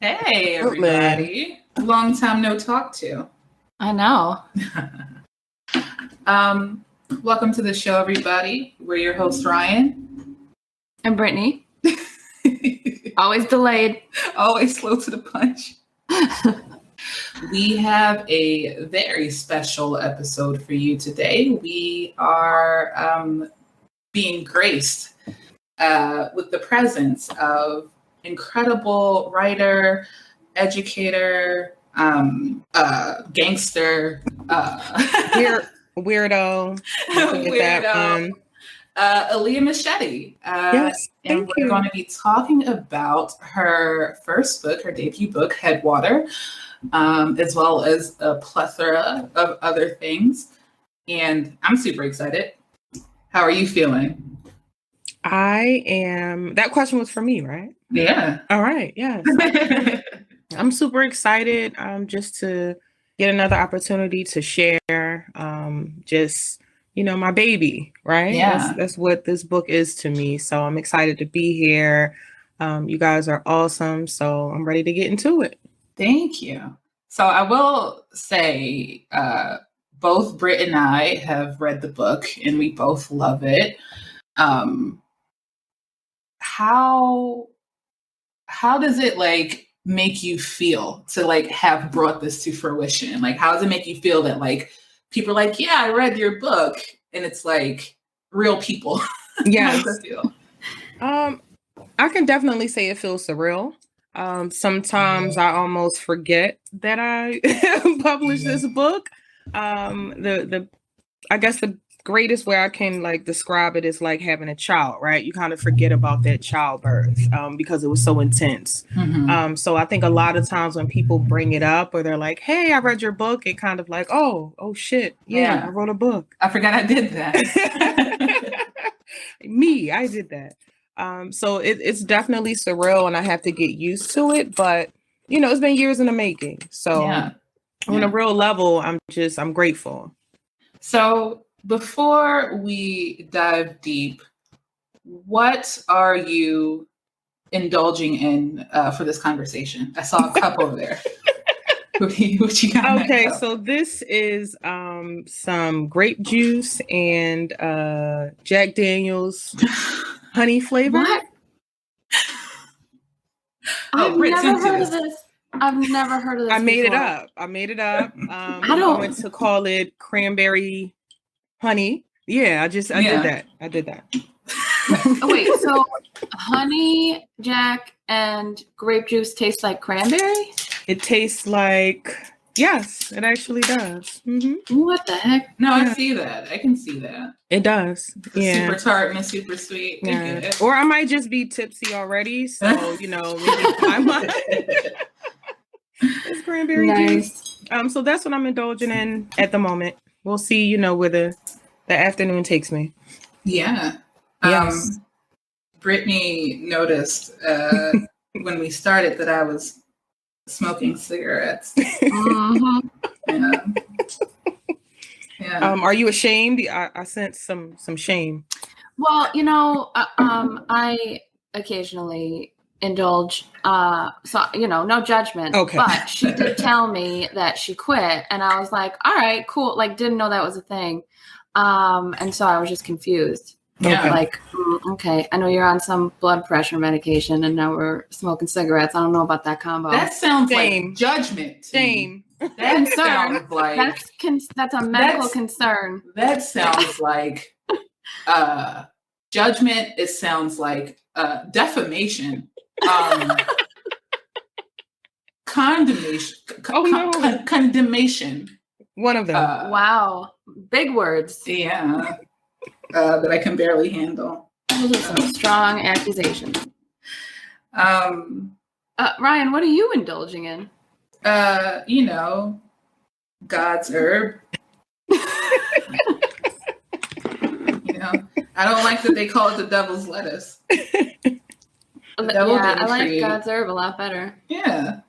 Hey, everybody. Long time no talk to. I know. Welcome to the show, everybody. We're your hosts, Ryan. And Brittany. Always delayed. Always slow to the punch. We have a very special episode for you today. We are being graced with the presence of incredible writer, educator, gangster, weirdo. Aliyah Machete. Yes, and we're going to be talking about her first book, her debut book, Headwater, as well as a plethora of other things. And I'm super excited. How are you feeling? I am. That question was for me, right? Yeah. All right. Yes. I'm super excited just to get another opportunity to share my baby, right? Yeah. That's what this book is to me. So I'm excited to be here. You guys are awesome. So I'm ready to get into it. Thank you. So I will say both Britt and I have read the book and we both love it. How does it make you feel to have brought this to fruition? How does it make you feel that people are yeah, I read your book, and it's real people? Yeah. How does that feel? I can definitely say it feels surreal. Sometimes I almost forget that I published this book. I guess the greatest way I can describe it is like having a child, right? You kind of forget about that childbirth because it was so intense. Mm-hmm. So I think a lot of times when people bring it up or they're like, hey, I read your book, it kind of oh shit. Yeah, I wrote a book. I forgot I did that. I did that. So it's definitely surreal and I have to get used to it. But, it's been years in the making. So on a real level, I'm grateful. So before we dive deep, what are you indulging in for this conversation? I saw a couple there. What you got? Okay, so this is some grape juice and Jack Daniel's honey flavor. What? I've never heard of this. I made it up. I'm going to call it cranberry honey. Yeah, I did that. Oh, wait, so honey, Jack, and grape juice taste like cranberry? It tastes like, yes, it actually does. Mm-hmm. What the heck? No, I see that. I can see that. It does. Yeah. Super tart and super sweet. Yeah. Or I might just be tipsy already. So, maybe I might. It's cranberry juice. So that's what I'm indulging in at the moment. We'll see, where the afternoon takes me. Yeah. Yes. Brittany noticed when we started that I was smoking cigarettes. Mm-hmm. Yeah. Are you ashamed? I sense some shame. Well, I occasionally indulge. So no judgment. Okay. But she did tell me that she quit, and I was like, all right, cool. Didn't know that was a thing. And so I was just confused. Yeah. Okay, I know you're on some blood pressure medication, and now we're smoking cigarettes. I don't know about that combo. That sounds Shame. like judgment. Shame. That sounds like that's a medical concern. That sounds like judgment. It sounds like defamation. Condemnation. Condemnation. One of them. Wow. Big words. Yeah. That I can barely handle. Those are some strong accusations. Ryan, what are you indulging in? God's herb. I don't like that they call it the devil's lettuce. I like God's herb a lot better. Yeah.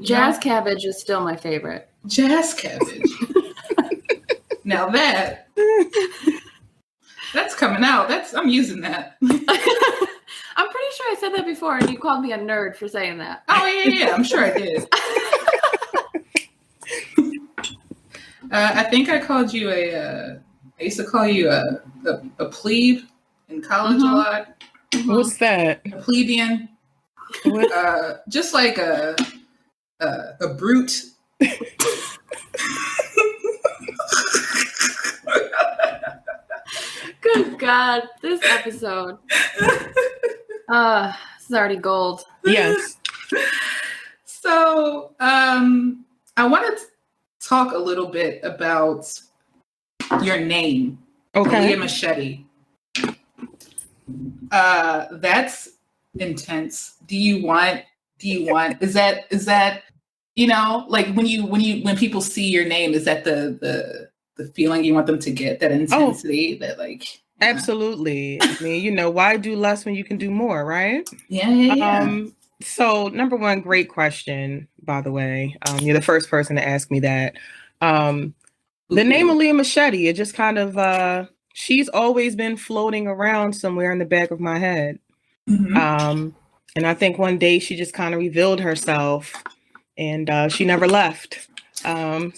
Jazz cabbage is still my favorite. Jazz cabbage. Now that's coming out. I'm using that. I'm pretty sure sure I said that before, and you called me a nerd for saying that. Oh yeah. I'm sure I did. I think I called you I used to call you a plebe in college a lot. What's that? A plebeian. Just like a brute. Good God, this episode. This is already gold. Yes. So, I wanted to talk a little bit about your name, Okay. Aliyah Machete. That's intense. Do you want, is that, you know, like when people see your name, is that the feeling you want them to get, that intensity that like, absolutely. I mean, you know, why do less when you can do more, right? Yeah. So number one, great question, by the way. You're the first person to ask me that. The name Aliyah Machete, it just kind of, she's always been floating around somewhere in the back of my head. And I think one day she just kind of revealed herself, and she never left. So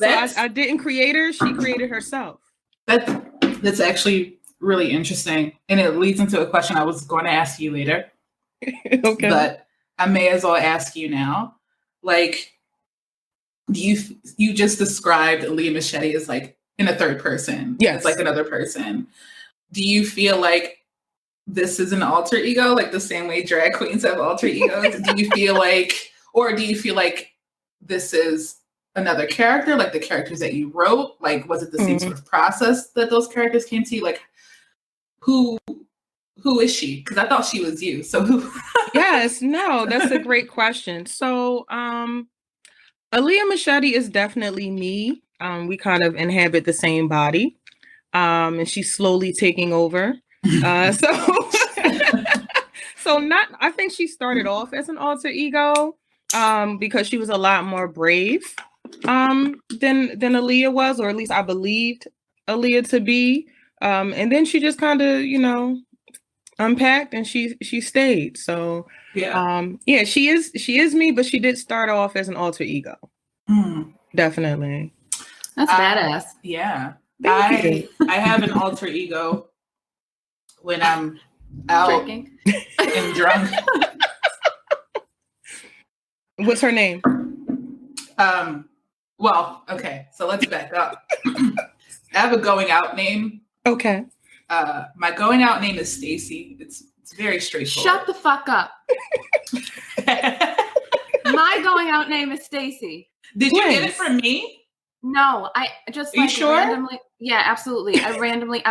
I didn't create her, she created herself. That's actually really interesting. And it leads into a question I was going to ask you later. Okay. But I may as well ask you now. Like, you just described Aliyah Machete as like in a third person. Yes. It's like another person. Do you feel like this is an alter ego, like the same way drag queens have alter egos? Do you feel like this is another character, like the characters that you wrote? Like, was it the same sort of process that those characters came to you? Like, who is she? Because I thought she was you. So who? Yes, no, that's a great question. So Aliyah Machete is definitely me. We kind of inhabit the same body. And she's slowly taking over. So I think she started off as an alter ego because she was a lot more brave than Aliyah was, or at least I believed Aliyah to be. And then she just kind of, you know, unpacked and she stayed. So she is me, but she did start off as an alter ego. Definitely. That's badass. Yeah. I have an alter ego when I'm out drinking and drunk. What's her name? Well, okay, so let's back up. I have a going out name. Okay. My going out name is Stacy. It's very straightforward. Shut the fuck up. My going out name is Stacy. Did you get it from me? No, I just you sure? randomly. Yeah, absolutely. I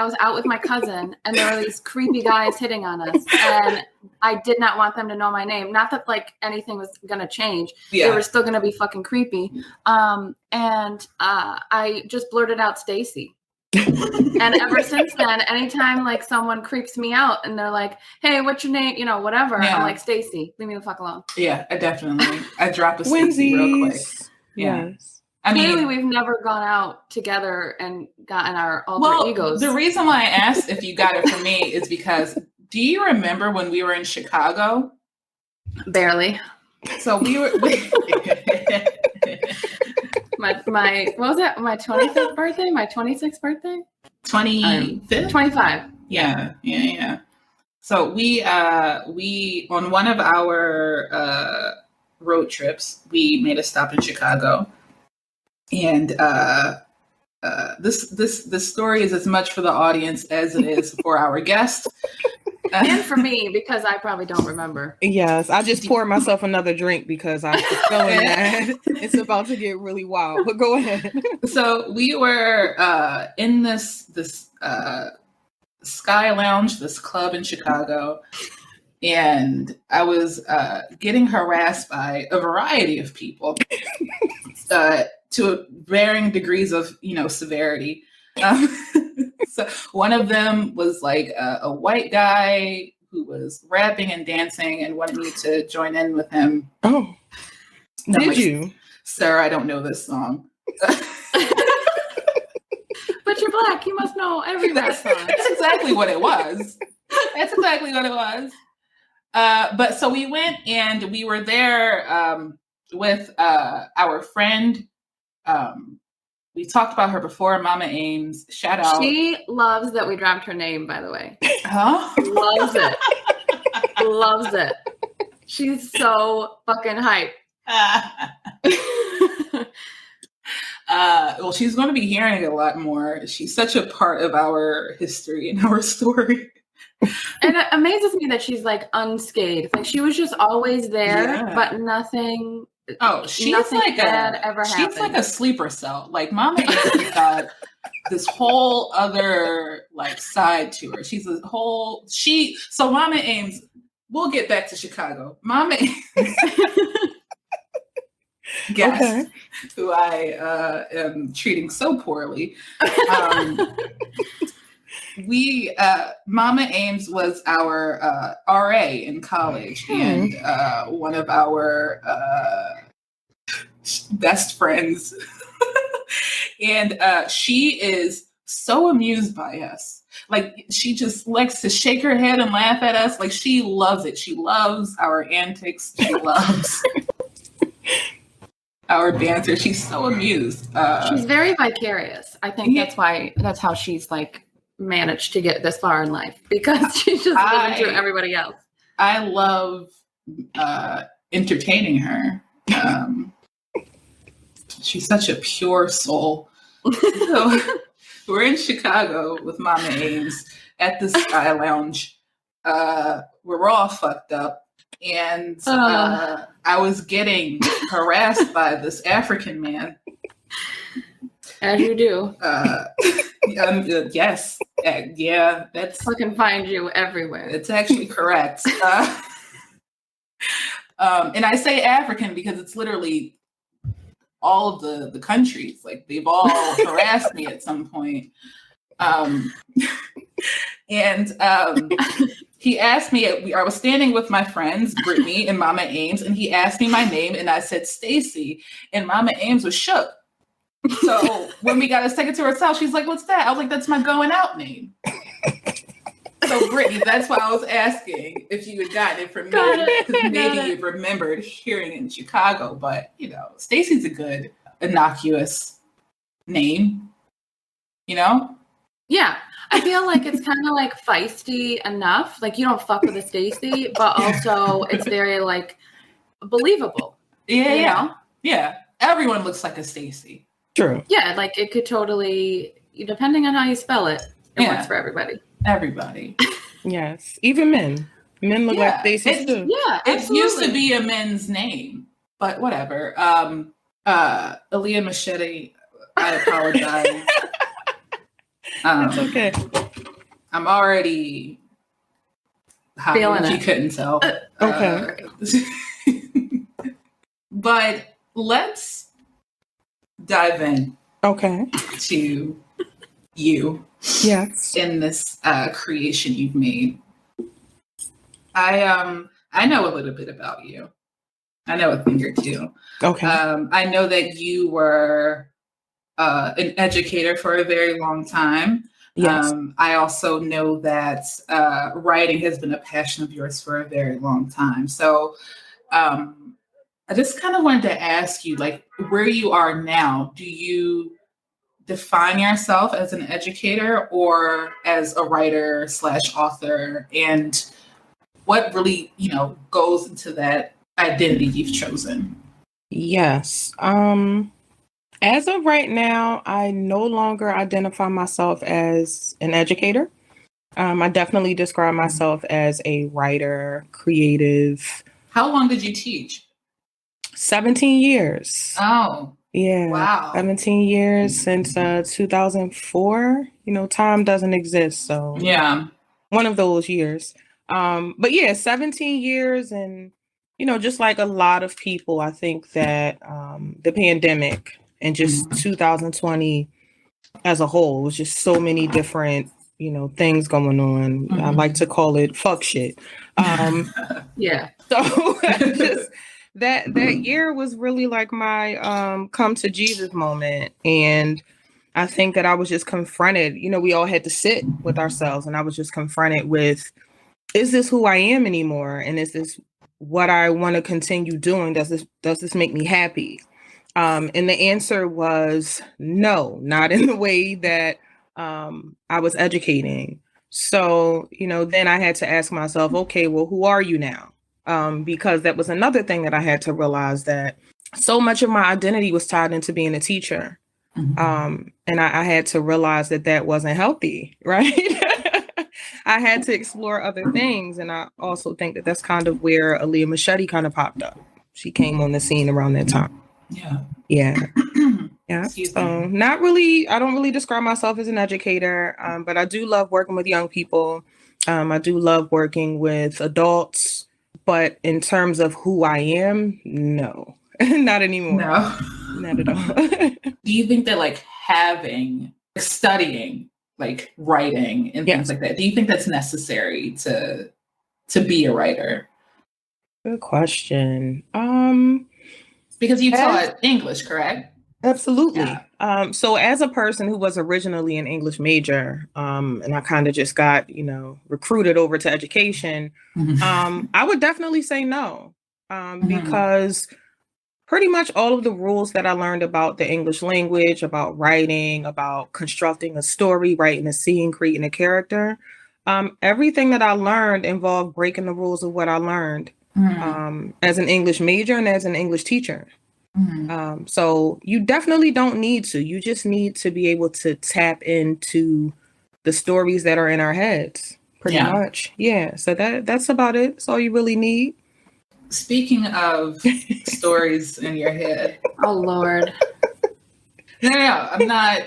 was out with my cousin, and there were these creepy guys hitting on us, and I did not want them to know my name. Not that like anything was gonna change. Yeah. They were still gonna be fucking creepy. And I just blurted out Stacy. And ever since then, anytime like someone creeps me out and they're like, "Hey, what's your name?" You know, whatever. Yeah. I'm like, Stacy, leave me the fuck alone. Yeah, I dropped a Stacy real quick. Yeah. Yes. I mean, clearly we've never gone out together and gotten our alter egos. The reason why I asked if you got it from me is because, do you remember when we were in Chicago? Barely. So we were my what was it? My 25th birthday? My 26th birthday? 25th? 25. Yeah. So we on one of our road trips, we made a stop in Chicago. And this story is as much for the audience as it is for our guest. And for me, because I probably don't remember. Yes, I just poured myself another drink because I was feeling that it's about to get really wild. But go ahead. So we were in this Sky Lounge, this club in Chicago, and I was getting harassed by a variety of people. To varying degrees of, severity. So one of them was like a white guy who was rapping and dancing and wanted me to join in with him. Oh, did you? Sir, I don't know this song. But you're black. You must know every rap song. That's exactly what it was. That's exactly what it was. But so we went and we were there with our friend. We talked about her before, Mama Ames. Shout out. She loves that we dropped her name, by the way. Huh? Loves it. Loves it. She's so fucking hype. Well, she's going to be hearing it a lot more. She's such a part of our history and our story. And it amazes me that she's like unscathed. Like she was just always there, but nothing. Oh, she's nothing like bad ever she's happened. like a sleeper cell. Like Mama Ames got this whole other like side to her. She's a whole So Mama Ames. We'll get back to Chicago. Mama Ames. Guest, who I am treating so poorly. Mama Ames was our RA in college and one of our best friends. And she is so amused by us. Like she just likes to shake her head and laugh at us. Like she loves it. She loves our antics. She loves our banter. She's so amused. She's very vicarious. I think that's how she's like managed to get this far in life, because she's just living through everybody else. I love entertaining her. She's such a pure soul. So we're in Chicago with Mama Ames at the Sky Lounge. We're all fucked up. And I was getting harassed by this African man. As you do. Yes. Yeah, that's... Fucking find you everywhere. It's actually correct. And I say African because it's literally all of the countries. Like, they've all harassed me at some point. He asked me, I was standing with my friends, Brittany and Mama Ames, and he asked me my name, and I said Stacy, and Mama Ames was shook. So when we got a second to herself, she's like, "What's that?" I was like, "That's my going out name." So Brittany, that's why I was asking if you had gotten it from me, because maybe you remembered hearing it in Chicago. But you know, Stacy's a good innocuous name. You know? Yeah. I feel like it's kind of like feisty enough. Like you don't fuck with a Stacy, but also it's very like believable. Yeah, you know? Yeah. Everyone looks like a Stacy. True. Yeah, like it could totally, depending on how you spell it, it works for everybody. Everybody. Yes. Even men. Men look like Stacy too. Yeah, it used to be a men's name, but whatever. Aliyah Machete, I apologize. It's okay. I'm already hot, feeling if it. you couldn't tell. Okay. But let's dive in. Okay. To you. Yes. In this creation you've made. I know a little bit about you. I know a thing or two. Okay. I know that you were an educator for a very long time. Yes. I also know that writing has been a passion of yours for a very long time. So I just kind of wanted to ask you, like, where you are now, do you define yourself as an educator or as a writer / author? And what really, goes into that identity you've chosen? Yes. As of right now, I no longer identify myself as an educator. I definitely describe myself as a writer, creative. How long did you teach? 17 years. Oh. Yeah. Wow. 17 years since 2004. Time doesn't exist. So yeah, one of those years. But yeah, 17 years. And, just like a lot of people, I think that the pandemic and just 2020 as a whole was just so many different, things going on. I like to call it fuck shit. Yeah. So just that year was really like my come to Jesus moment. And I think that I was just confronted, we all had to sit with ourselves, and I was just confronted with is this who I am anymore? And is this what I want to continue doing? Does this make me happy? And the answer was no, not in the way that I was educating. So, then I had to ask myself, okay, well, who are you now? Because that was another thing that I had to realize, that so much of my identity was tied into being a teacher. And I had to realize that wasn't healthy, right? I had to explore other things. And I also think that that's kind of where Aliyah Machete kind of popped up. She came on the scene around that time. Yeah. Yeah. Yeah. So not really, I don't really describe myself as an educator, but I do love working with young people. I do love working with adults, but in terms of who I am, no, not anymore. No. Not at all. Do you think that like studying, like writing and things like that, do you think that's necessary to be a writer? Good question. Because you taught English, correct? Absolutely. Yeah. So as a person who was originally an English major, and I kind of just got, recruited over to education, I would definitely say no, because pretty much all of the rules that I learned about the English language, about writing, about constructing a story, writing a scene, creating a character, everything that I learned involved breaking the rules of what I learned as an English major and as an English teacher. So you definitely don't need to. You just need to be able to tap into the stories that are in our heads, pretty much. Yeah. So that's about it. That's all you really need. Speaking of stories in your head. Oh Lord. No, I'm not.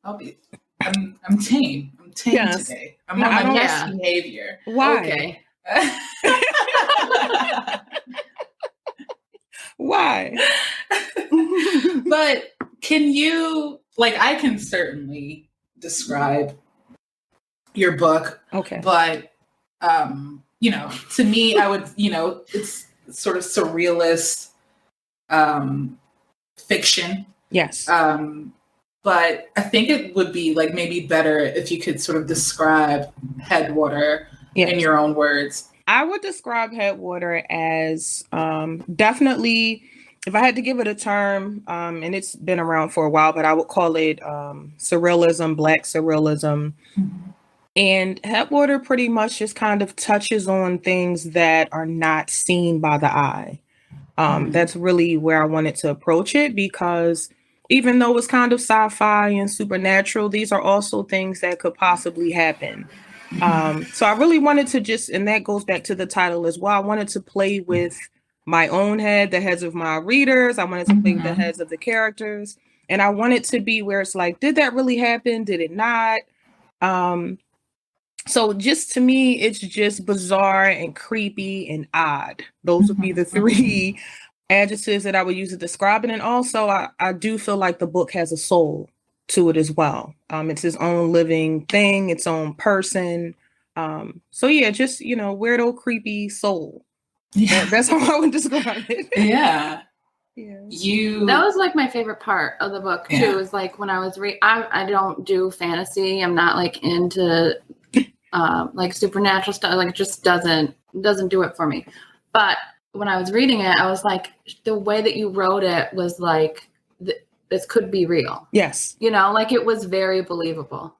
I'm tame. I'm tame today. I'm on my best behavior. Why? Okay. Why? But can you, I can certainly describe your book. Okay. But, to me, I would, it's sort of surrealist fiction. Yes. But I think it would be maybe better if you could sort of describe Headwater in your own words. I would describe Headwater as definitely, if I had to give it a term, and it's been around for a while, but I would call it surrealism, Black surrealism. And Headwater pretty much just kind of touches on things that are not seen by the eye. That's really where I wanted to approach it, because even though it's kind of sci-fi and supernatural, these are also things that could possibly happen. So I really wanted to just, and that goes back to the title as well, I wanted to play with my own head, the heads of my readers. I wanted to play with the heads of the characters. And I wanted to be where it's like, did that really happen? Did it not? So just to me, it's just bizarre and creepy and odd. Those would be the three adjectives that I would use to describe it. And also, I do feel like the book has a soul to it as well. It's its own living thing, its own person. So yeah, just, weirdo, creepy soul. Yeah. That's how I would describe it. Yeah. That was my favorite part of the book too. Is when I was I don't do fantasy. I'm not into supernatural stuff. It just doesn't do it for me. But when I was reading it, I was the way that you wrote it was this could be real. Yes. It was very believable.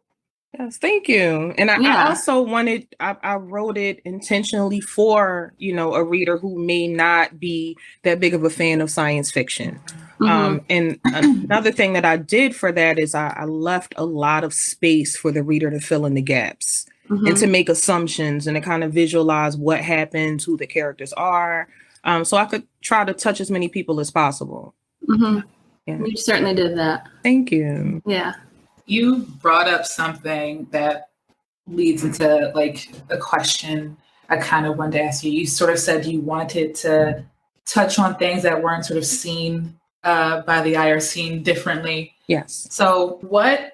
Yes, thank you. And I also wanted, I wrote it intentionally for, a reader who may not be that big of a fan of science fiction. And another thing that I did for that is I left a lot of space for the reader to fill in the gaps and to make assumptions and to kind of visualize what happens, who the characters are. So I could try to touch as many people as possible. Yeah. You certainly did that. Thank you. Yeah. You brought up something that leads into a question I kind of wanted to ask you. You sort of said you wanted to touch on things that weren't sort of seen by the eye or seen differently. Yes. So what,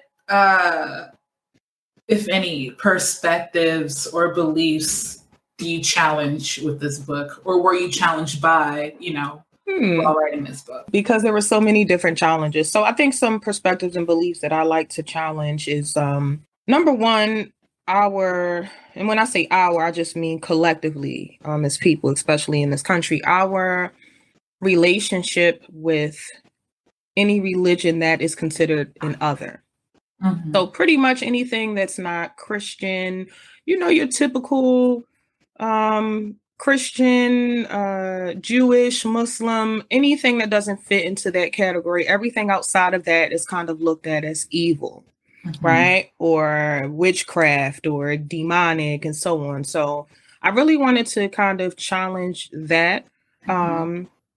if any, perspectives or beliefs do you challenge with this book, or were you challenged by, while writing this book? Because there were so many different challenges. So I think some perspectives and beliefs that I like to challenge is, number one, and when I say our, I just mean collectively, as people, especially in this country, our relationship with any religion that is considered an other. Mhm. So pretty much anything that's not Christian, your typical Christian, Jewish, Muslim, anything that doesn't fit into that category, everything outside of that is kind of looked at as evil, right? Or witchcraft or demonic and so on. So I really wanted to kind of challenge that.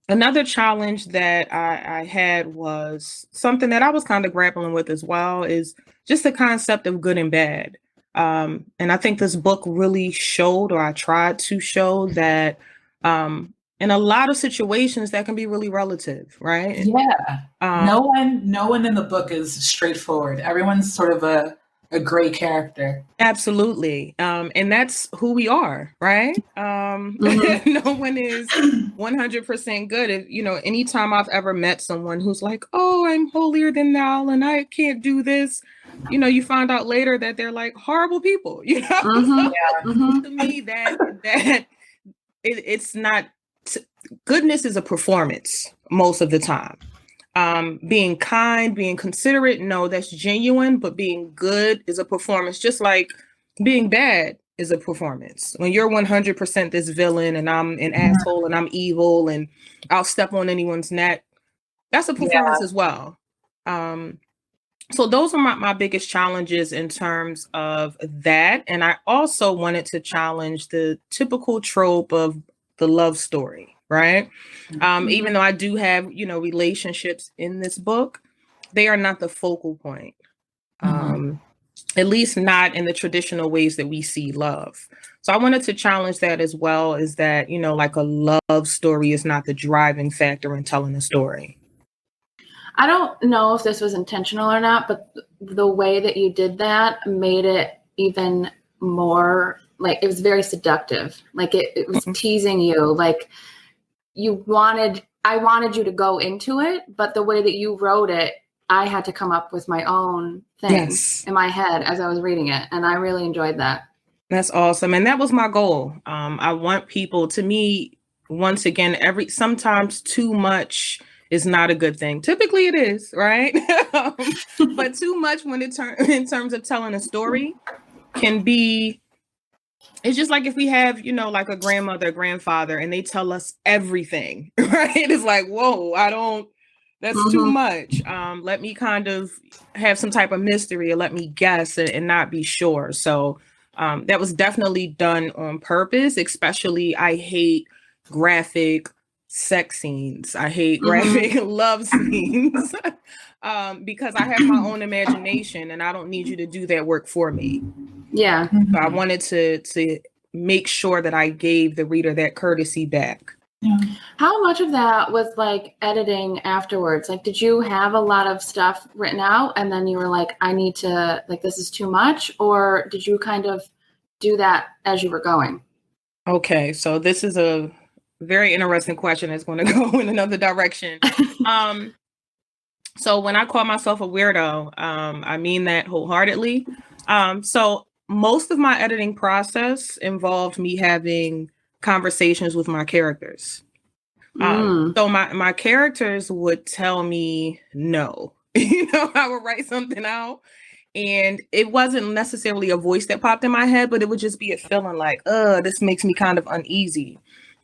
Another challenge that I had was something that I was kind of grappling with as well, is just the concept of good and bad. And I think this book really showed, or I tried to show, that in a lot of situations that can be really relative, right? Yeah. No one in the book is straightforward. Everyone's sort of a gray character. Absolutely. And that's who we are, right? No one is 100% good. Anytime I've ever met someone who's like, oh, I'm holier than thou and I can't do this, you find out later that they're like horrible people, To me, that it's not, goodness is a performance most of the time. Being kind, being considerate, no, that's genuine, but being good is a performance, just like being bad is a performance. When you're 100% this villain and I'm an asshole and I'm evil and I'll step on anyone's neck, that's a performance as well. So those are my biggest challenges in terms of that. And I also wanted to challenge the typical trope of the love story, right? Even though I do have, relationships in this book, they are not the focal point. At least not in the traditional ways that we see love. So I wanted to challenge that as well, is that, like a love story is not the driving factor in telling a story. I don't know if this was intentional or not, but the way that you did that made it even more, like, it was very seductive. Like it was teasing you. Like I wanted you to go into it, but the way that you wrote it, I had to come up with my own things in my head as I was reading it. And I really enjoyed that. That's awesome. And that was my goal. I want people, to me, once again, sometimes too much is not a good thing. Typically it is, right? But too much in terms of telling a story can be, it's just like if we have, like a grandmother, grandfather, and they tell us everything, right? It's like, whoa, that's too much. Let me kind of have some type of mystery, or let me guess and not be sure. So that was definitely done on purpose. Especially, I hate graphic sex scenes. I hate graphic love scenes because I have my own imagination and I don't need you to do that work for me. Yeah. So I wanted to make sure that I gave the reader that courtesy back. Yeah. How much of that was like editing afterwards? Like, did you have a lot of stuff written out and then you were like, I need to, like, this is too much? Or did you kind of do that as you were going? Okay, so this is a very interesting question that's going to go in another direction. So when I call myself a weirdo, I mean that wholeheartedly. So most of my editing process involved me having conversations with my characters. So my characters would tell me no. I would write something out and it wasn't necessarily a voice that popped in my head, but it would just be a feeling like, this makes me kind of uneasy.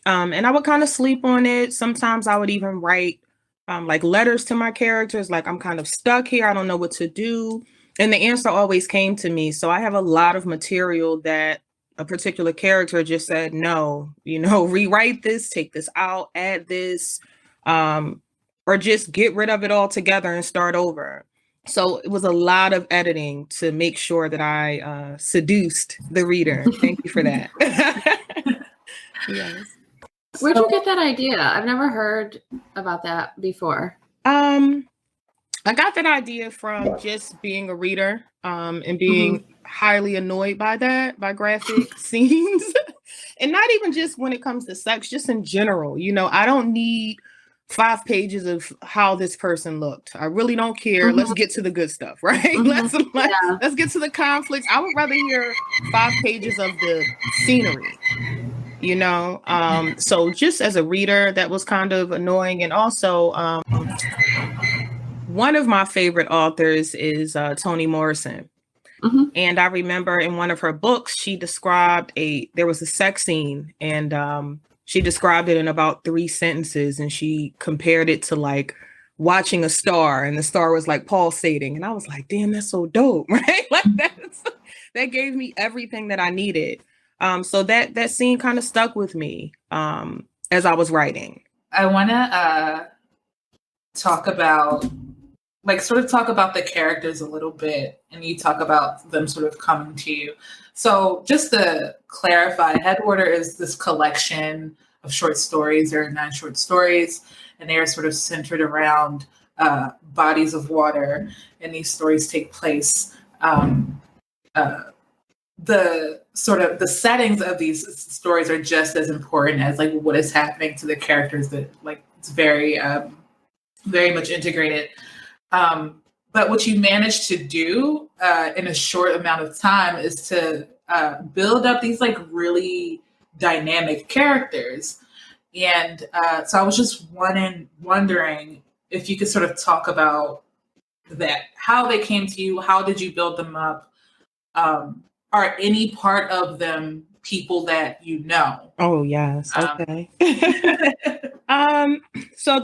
And I would kind of sleep on it. Sometimes I would even write like letters to my characters, like, I'm kind of stuck here, I don't know what to do. And the answer always came to me. So I have a lot of material that a particular character just said, no, rewrite this, take this out, add this, or just get rid of it altogether and start over. So it was a lot of editing to make sure that I seduced the reader. Thank you for that. Yes. Where'd you get that idea? I've never heard about that before. I got that idea from just being a reader and being highly annoyed by graphic scenes. And not even just when it comes to sex, just in general. I don't need 5 pages of how this person looked. I really don't care. Let's get to the good stuff, right? Let's get to the conflicts. I would rather hear 5 pages of the scenery, you know? So just as a reader, that was kind of annoying. And also, one of my favorite authors is Toni Morrison. And I remember in one of her books, she described there was a sex scene, and she described it in about 3 sentences, and she compared it to like watching a star, and the star was like pulsating. And I was like, damn, that's so dope, right? Like that gave me everything that I needed. So that scene kind of stuck with me as I was writing. I want to talk about the characters a little bit, and you talk about them sort of coming to you. So just to clarify, Headwater is this collection of short stories. There are 9 short stories, and they are sort of centered around bodies of water, and these stories take place. The settings of these stories are just as important as like what is happening to the characters. That like it's very much integrated. But what you managed to do in a short amount of time is to build up these like really dynamic characters. And so I was just wondering if you could sort of talk about that, how they came to you, how did you build them up? Are any part of them people that you know? Oh, yes. Okay. So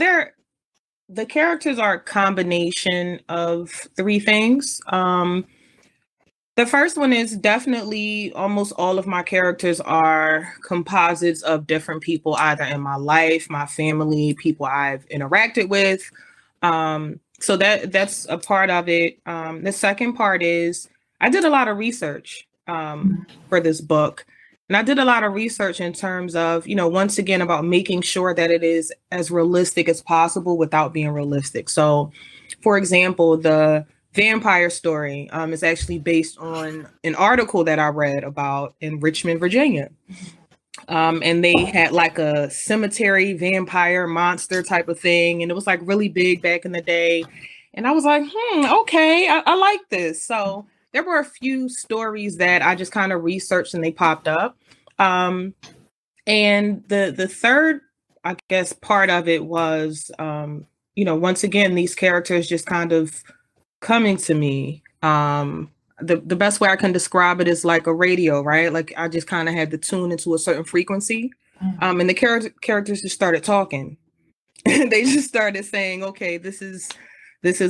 the characters are a combination of 3 things. The first one is definitely almost all of my characters are composites of different people, either in my life, my family, people I've interacted with. So that's a part of it. The second part is I did a lot of research for this book. And I did a lot of research in terms of, once again, about making sure that it is as realistic as possible without being realistic. So, for example, the vampire story is actually based on an article that I read about in Richmond, Virginia. And they had like a cemetery vampire monster type of thing. And it was like really big back in the day. And I was like, okay, I like this. So there were a few stories that I just kind of researched and they popped up. And the third, I guess, part of it was, once again, these characters just kind of coming to me. The best way I can describe it is like a radio, right? Like I just kind of had to tune into a certain frequency. And the characters just started talking. They just started saying, okay, this is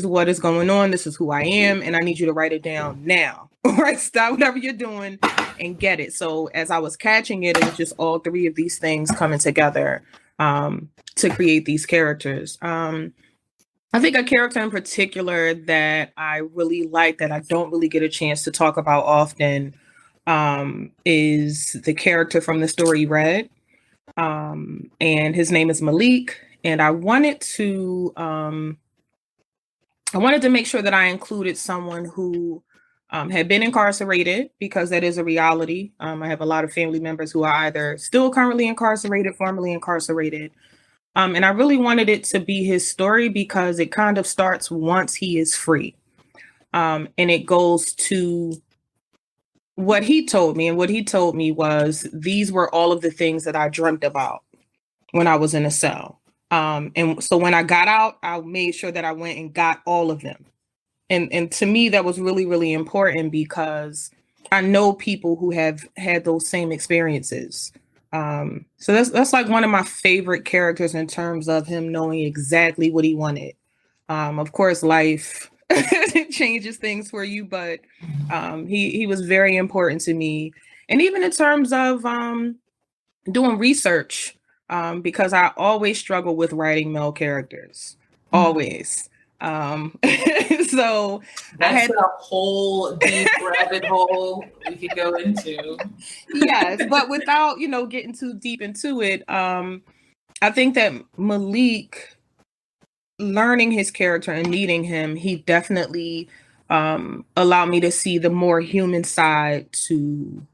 what is going on. This is who I am. And I need you to write it down now. Right? Stop whatever you're doing and get it. So as I was catching it, it was just all 3 of these things coming together to create these characters. I think a character in particular that I really like that I don't really get a chance to talk about often is the character from the story Red. And his name is Malik. And I wanted to make sure that I included someone who had been incarcerated, because that is a reality. I have a lot of family members who are either still currently incarcerated, formerly incarcerated. And I really wanted it to be his story because it kind of starts once he is free. And it goes to what he told me. And what he told me was these were all of the things that I dreamt about when I was in a cell. And so when I got out, I made sure that I went and got all of them. And to me, that was really, really important because I know people who have had those same experiences. So that's like one of my favorite characters in terms of him knowing exactly what he wanted. Of course, life changes things for you, but he was very important to me. And even in terms of doing research, because I always struggle with writing male characters, always. So that's a whole deep rabbit hole we could go into. Yes, but without, getting too deep into it, I think that Malik, learning his character and meeting him, he definitely allowed me to see the more human side to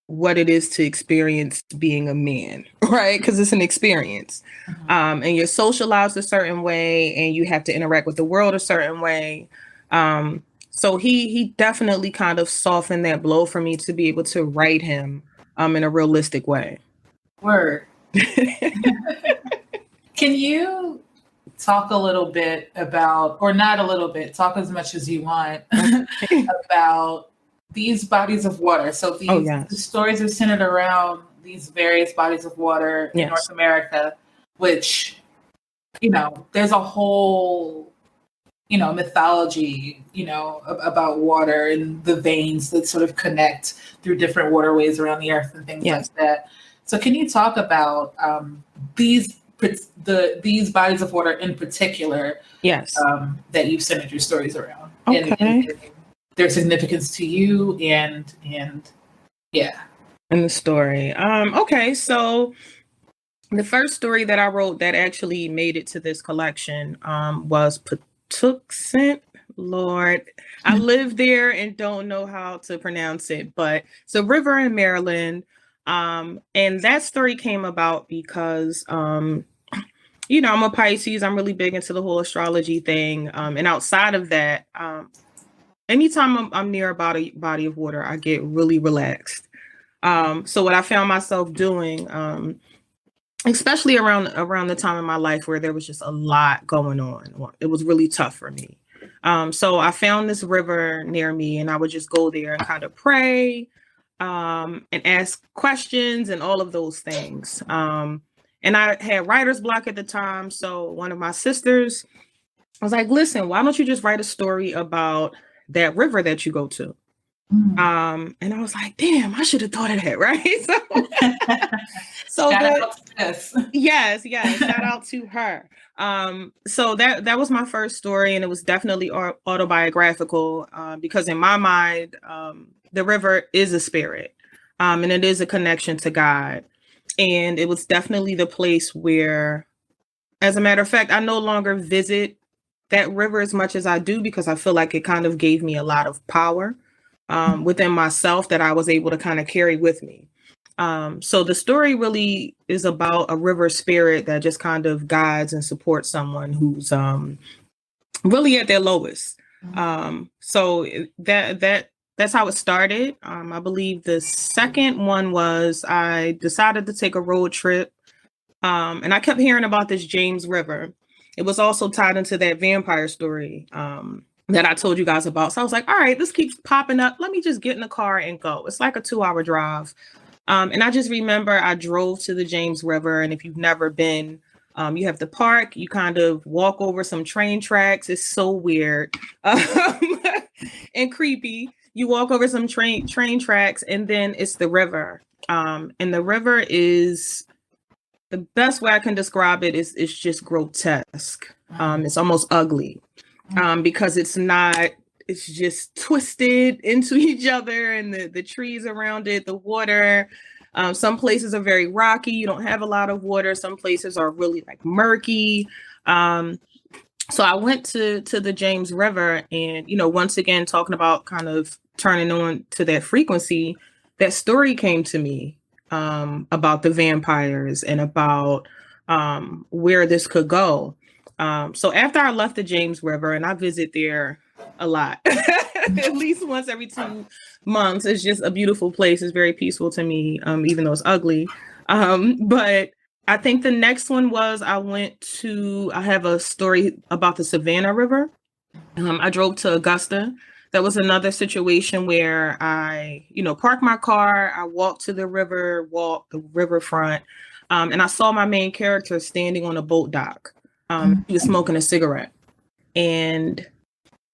what it is to experience being a man, right? Because it's an experience. And you're socialized a certain way and you have to interact with the world a certain way. So he definitely kind of softened that blow for me to be able to write him in a realistic way. Word. Can you talk a little bit about, or not a little bit, talk as much as you want about these bodies of water? So the stories are centered around these various bodies of water in North America, which, there's a whole, mythology, about water and the veins that sort of connect through different waterways around the earth and things like that. So can you talk about these bodies of water in particular that you've centered your stories around? Okay. And their significance to you and in the story. Okay, so the first story that I wrote that actually made it to this collection was Patuxent. Lord, I live there and don't know how to pronounce it, but it's a river in Maryland. And that story came about because I'm a Pisces. I'm really big into the whole astrology thing. And outside of that, anytime I'm near a body of water, I get really relaxed. So what I found myself doing, especially around the time in my life where there was just a lot going on, it was really tough for me. So I found this river near me and I would just go there and kind of pray, and ask questions and all of those things. And I had writer's block at the time. So one of my sisters was like, listen, why don't you just write a story about that river that you go to? And I was like, damn, I should have thought of that, right? Yes, shout out to her. So that was my first story, and it was definitely autobiographical, because in my mind, the river is a spirit, and it is a connection to God. And it was definitely the place where, as a matter of fact, I no longer visit that river as much as I do, because I feel like it kind of gave me a lot of power within myself that I was able to kind of carry with me. So the story really is about a river spirit that just kind of guides and supports someone who's really at their lowest. So that's how it started. I believe the second one was I decided to take a road trip, and I kept hearing about this James River. It was also tied into that vampire story that I told you guys about. So I was like, all right, this keeps popping up. Let me just get in the car and go. It's like a 2-hour drive. And I just remember I drove to the James River. And if you've never been, you have the park, you kind of walk over some train tracks. It's so weird and creepy. You walk over some train tracks, and then it's the river. And the river is, the best way I can describe it is it's just grotesque. It's almost ugly, because it's just twisted into each other, and the trees around it, the water. Some places are very rocky. You don't have a lot of water. Some places are really like murky. So I went to the James River, and, once again, talking about kind of turning on to that frequency, that story came to me about the vampires and about where this could go. So after I left the James River, and I visit there a lot, at least once every 2 months, it's just a beautiful place. It's very peaceful to me, even though it's ugly. But I think the next one was I have a story about the Savannah River. I drove to Augusta. That was another situation where I, parked my car. I walked to the riverfront, and I saw my main character standing on a boat dock. He was smoking a cigarette. And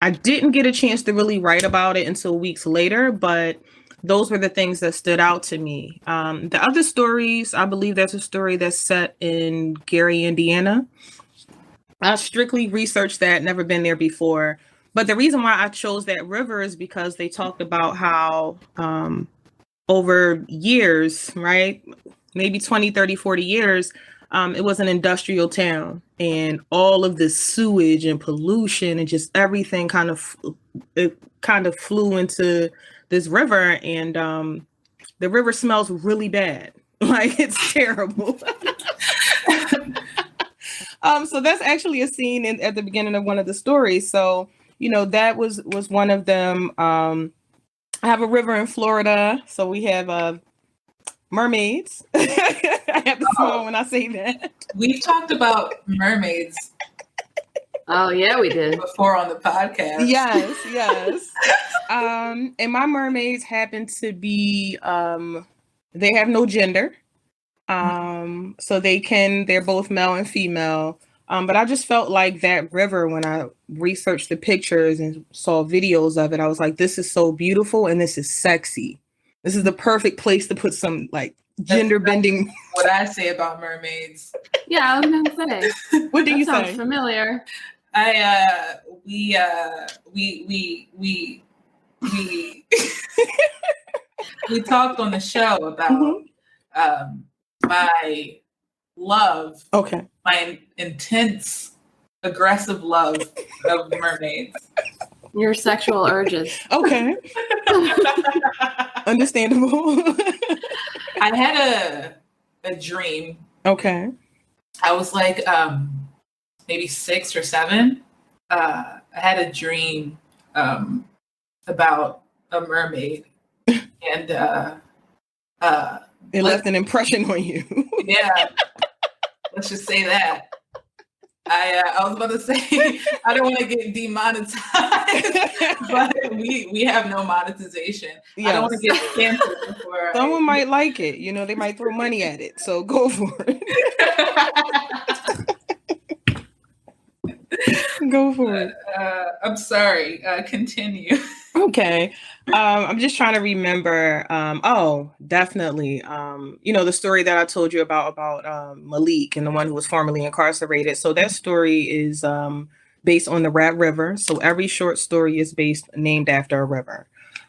I didn't get a chance to really write about it until weeks later, but those were the things that stood out to me. The other stories, I believe there's a story that's set in Gary, Indiana. I strictly researched that, never been there before. But the reason why I chose that river is because they talked about how over years, right, maybe 20, 30, 40 years, it was an industrial town, and all of this sewage and pollution and just everything kind of flew into this river. And the river smells really bad. Like, it's terrible. So that's actually a scene at the beginning of one of the stories. So, that was one of them. I have a river in Florida, so we have mermaids. I have to smile when I say that. We've talked about mermaids. Oh yeah, we did before on the podcast. Yes. And my mermaids happen to be they have no gender. So they're both male and female. But I just felt like that river, when I researched the pictures and saw videos of it, I was like, this is so beautiful and this is sexy. This is the perfect place to put some like gender bending. What I say about mermaids. Yeah, I was gonna say. What do you sounds say? Familiar. We we talked on the show about my love. Okay. My intense, aggressive love of mermaids. Your sexual urges. Okay. Understandable. I had a dream. Okay. I was like maybe 6 or 7. I had a dream about a mermaid, and it left an impression on you. Yeah, let's just say that. I was about to say I don't want to get demonetized, but we have no monetization. Yes. I don't want to get canceled before. Someone might like it. They might throw money at it. So go for it. Go for it. I'm sorry. Continue. Okay. I'm just trying to remember. Definitely. The story that I told you about Malik and the one who was formerly incarcerated. So that story is based on the Rat River. So every short story is named after a river.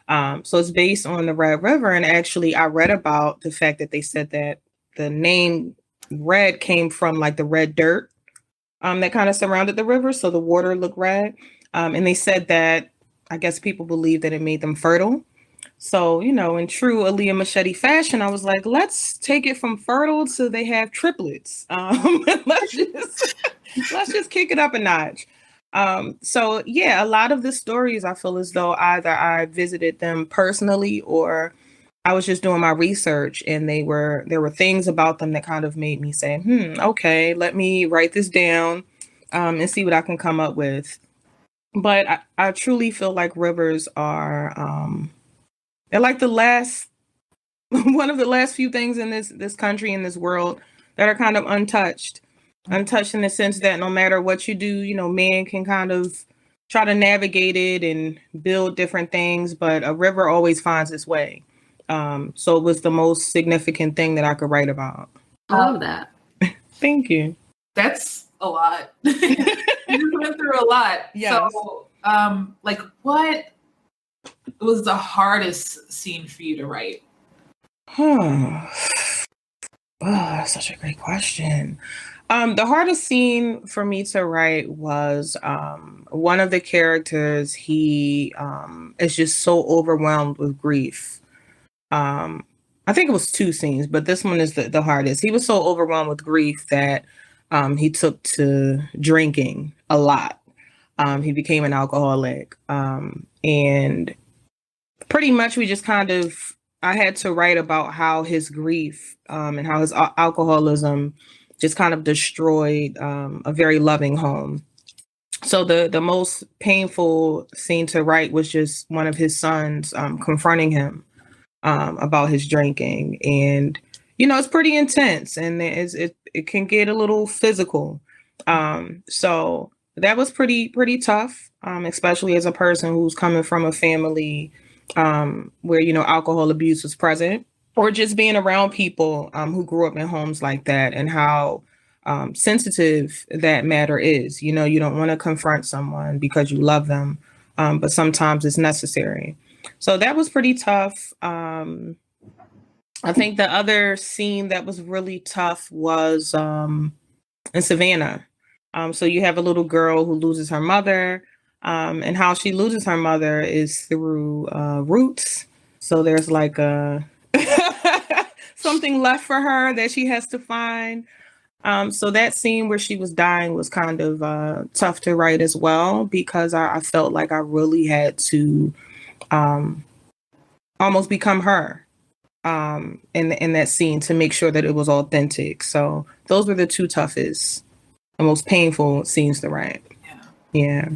So it's based on the Rat River. And actually, I read about the fact that they said that the name Red came from like the red dirt that kind of surrounded the river. So the water looked red. And they said that, I guess people believe that it made them fertile. So, in true Aliyah Machete fashion, I was like, let's take it from fertile to they have triplets. Let's just kick it up a notch. So yeah, a lot of the stories I feel as though either I visited them personally or I was just doing my research, and there were things about them that kind of made me say, okay, let me write this down and see what I can come up with. But I truly feel like rivers are they're like the last one of the last few things in this country, in this world, that are kind of untouched in the sense that no matter what you do, man can kind of try to navigate it and build different things, but a river always finds its way. So it was the most significant thing that I could write about. I love that. Thank you. That's a lot. You went through a lot. Yes. So, what was the hardest scene for you to write? Oh, that's such a great question. The hardest scene for me to write was one of the characters. He is just so overwhelmed with grief. I think it was 2 scenes, but this one is the hardest. He was so overwhelmed with grief that he took to drinking a lot. He became an alcoholic. And pretty much we just I had to write about how his grief and how his alcoholism just kind of destroyed a very loving home. So the most painful scene to write was just one of his sons confronting him about his drinking. And, it's pretty intense, and it can get a little physical. So that was pretty tough, especially as a person who's coming from a family where, alcohol abuse was present, or just being around people who grew up in homes like that, and how sensitive that matter is. You don't want to confront someone because you love them, but sometimes it's necessary. So that was pretty tough. I think the other scene that was really tough was in Savannah. So you have a little girl who loses her mother, and how she loses her mother is through roots. So there's like a something left for her that she has to find. So that scene where she was dying was kind of tough to write as well, because I felt like I really had to almost become her in that scene to make sure that it was authentic. So those were the two toughest and most painful scenes to write. Yeah.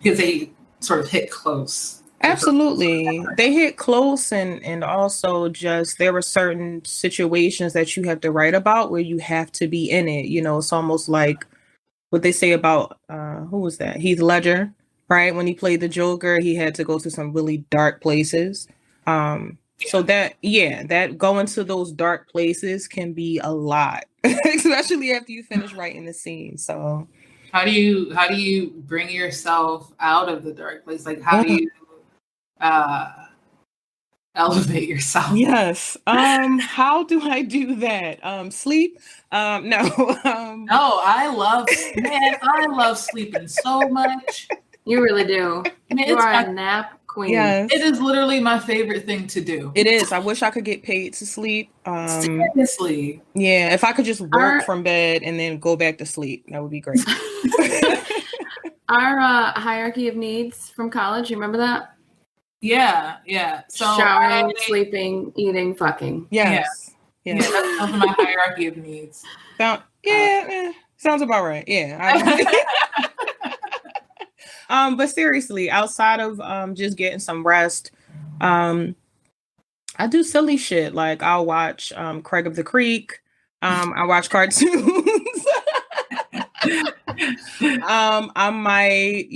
Because they sort of hit close. Absolutely. They hit close, and also just there were certain situations that you have to write about where you have to be in it. You know, it's almost like what they say about who was that? Heath Ledger, right? When he played the Joker, he had to go to some really dark places. So that going to those dark places can be a lot, especially after you finish writing the scene. So how do you bring yourself out of the dark place? Like, how do you elevate yourself? Yes. How do I do that? Sleep? No. No, I love sleeping so much. You really do. You are a nap queen. Yes. It is literally my favorite thing to do. It is. I wish I could get paid to sleep. Seriously. Yeah, if I could just work from bed and then go back to sleep, that would be great. Our hierarchy of needs from college, you remember that? Yeah. So showering, sleeping, eating, fucking. Yes. Yeah, that's my hierarchy of needs. Sounds about right. Yeah. But seriously, outside of just getting some rest, I do silly shit. Like I'll watch Craig of the Creek. I watch cartoons. I might,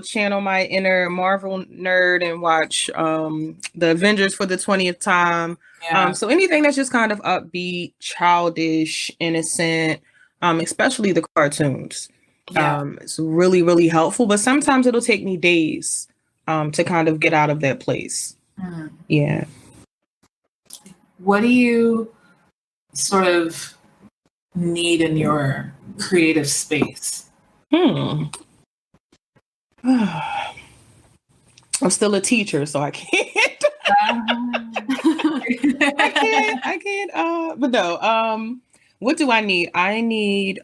channel my inner Marvel nerd and watch the Avengers for the 20th time. Yeah. So anything that's just kind of upbeat, childish, innocent, especially the cartoons. Yeah. It's really, really helpful. But sometimes it'll take me days to kind of get out of that place. Mm. Yeah. What do you sort of need in your creative space? I'm still a teacher, so I can't. I can't. But no. What do I need? I need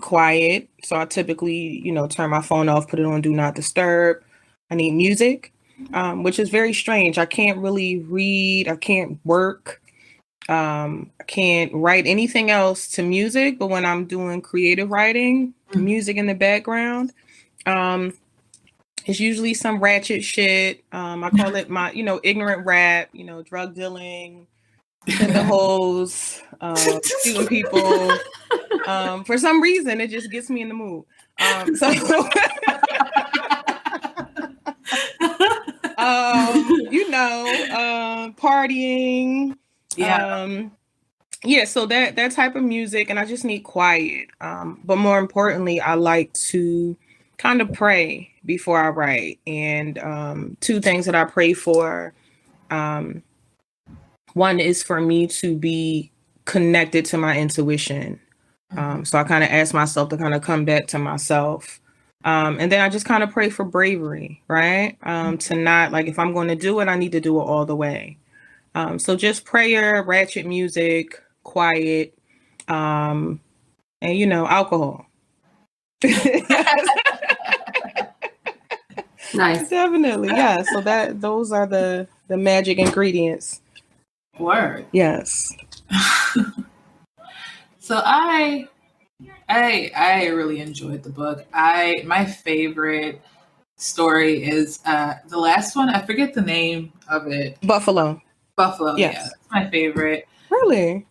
quiet. So I typically, turn my phone off, put it on do not disturb. I need music, which is very strange. I can't really read. I can't work. I can't write anything else to music, but when I'm doing creative writing, music in the background, it's usually some ratchet shit. I call it my, ignorant rap, drug dealing, the hoes, shooting people. For some reason, it just gets me in the mood. Partying. So that type of music, and I just need quiet. But more importantly, I like to kind of pray before I write. And two things that I pray for. One is for me to be connected to my intuition. So I kind of ask myself to kind of come back to myself. And then I just kind of pray for bravery, right? To not, like, if I'm going to do it, I need to do it all the way. So just prayer, ratchet music, quiet, and, alcohol. Nice. Definitely. Yeah. So those are the magic ingredients. Word. Yes. So I really enjoyed the book. My favorite story is the last one. I forget the name of it. Buffalo. Yes. Yeah, that's my favorite. Really?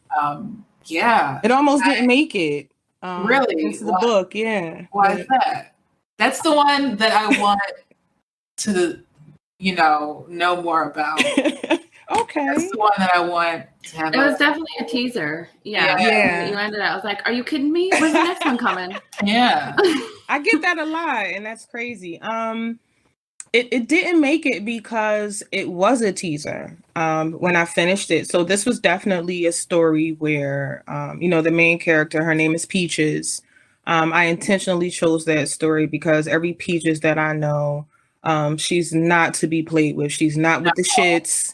Yeah. It almost didn't make it. Really? Into the book, yeah. Why is that? That's the one that I want to, know more about. Okay. That's the one that I want to have. It was definitely a teaser. Yeah. You ended up, I was like, are you kidding me? Where's the next one coming? Yeah. I get that a lot, and that's crazy. It didn't make it because it was a teaser when I finished it. So this was definitely a story where, the main character, her name is Peaches. I intentionally chose that story because every Peaches that I know She's not to be played with. She's not with the shits.